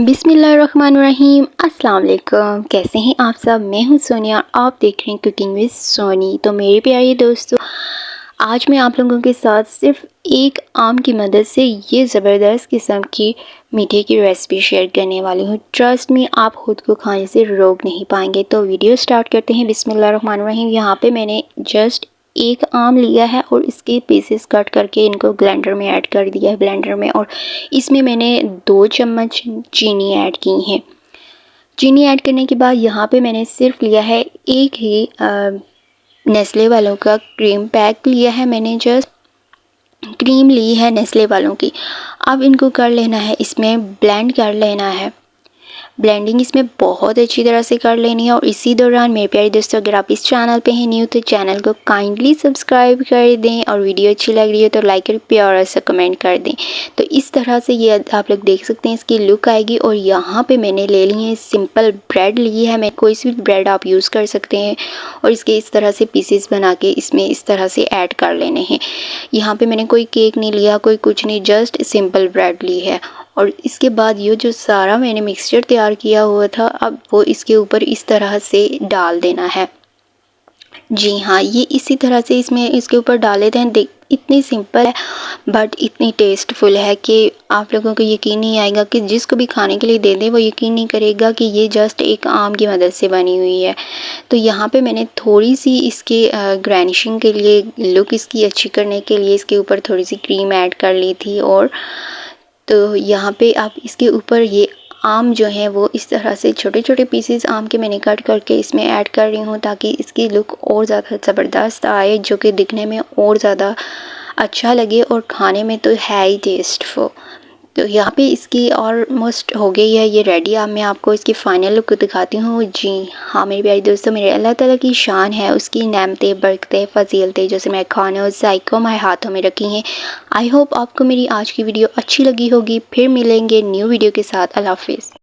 बिस्मिल्लाहिर्रहमानिर्रहीम। अस्सलाम वालेकुम। कैसे हैं आप सब? मैं हूं सोनिया और आप देख रहे हैं कुकिंग विद सोनी। तो मेरे प्यारे दोस्तों, आज मैं आप लोगों के साथ सिर्फ एक आम की मदद से ये ज़बरदस्त किस्म की मीठे की रेसिपी शेयर करने वाली हूँ। ट्रस्ट मी, आप ख़ुद को खाने से रोक नहीं पाएंगे। तो वीडियो स्टार्ट करते हैं। बिस्मिल्लाहिर्रहमानिर्रहीम। यहाँ पे मैंने जस्ट एक आम लिया है और इसके पीसेस कट करके इनको ब्लेंडर में ऐड कर दिया है ब्लेंडर में। और इसमें मैंने 2 चम्मच चीनी ऐड की है। चीनी ऐड करने के बाद यहाँ पे मैंने सिर्फ लिया है एक ही नेस्ले वालों का क्रीम पैक लिया है। मैंने जस्ट क्रीम ली है नेस्ले वालों की। अब इनको कर लेना है, इसमें ब्लेंड कर लेना है। ब्लेंडिंग इसमें बहुत अच्छी तरह से कर लेनी है। और इसी दौरान मेरे प्यारे दोस्तों, अगर आप इस चैनल पे हैं न्यू तो चैनल को काइंडली सब्सक्राइब कर दें और वीडियो अच्छी लग रही है तो लाइक और प्यारा सा कमेंट कर दें। तो इस तरह से ये आप लोग देख सकते हैं इसकी लुक आएगी। और यहाँ पे मैंने ले ली है सिंपल ब्रेड ली है। मैं कोई सी भी ब्रेड आप यूज़ कर सकते हैं और इसके इस तरह से पीसेस बना के इसमें इस तरह से ऐड कर लेने हैं। यहाँ पे मैंने कोई केक नहीं लिया, कोई कुछ नहीं, जस्ट सिंपल ब्रेड ली है। और इसके बाद ये जो सारा मैंने मिक्सचर तैयार किया हुआ था, अब वो इसके ऊपर इस तरह से डाल देना है। जी हाँ, ये इसी तरह से इसमें इसके ऊपर डाल देते हैं। देख, इतनी सिंपल है बट इतनी टेस्टफुल है कि आप लोगों को यकीन नहीं आएगा कि जिसको भी खाने के लिए दे दें वो यकीन नहीं करेगा कि ये जस्ट एक आम की मदद से बनी हुई है। तो यहाँ पे मैंने थोड़ी सी इसके गार्निशिंग के लिए, लुक इसकी अच्छी करने के लिए इसके ऊपर थोड़ी सी क्रीम ऐड कर ली थी। और तो यहाँ पे आप इसके ऊपर ये आम जो है वो इस तरह से छोटे छोटे पीसेस आम के मैंने कट करके इसमें ऐड कर रही हूँ ताकि इसकी लुक और ज़्यादा ज़बरदस्त आए, जो कि दिखने में और ज़्यादा अच्छा लगे और खाने में तो है ही टेस्टफुल। तो यहाँ पे इसकी ऑलमोस्ट हो गई है ये रेडी। अब मैं आपको इसकी फ़ाइनल लुक दिखाती हूँ। जी हाँ मेरे प्यारे दोस्तों, मेरे अल्लाह ताला की शान है, उसकी नेमतें, बरकतें, फ़ज़ीलतें जैसे मैं खाने और ज़ायक़ों हमारे हाथों में रखी हैं। आई होप आपको मेरी आज की वीडियो अच्छी लगी होगी। फिर मिलेंगे न्यू वीडियो के साथ। अल्लाह हाफ़िज़।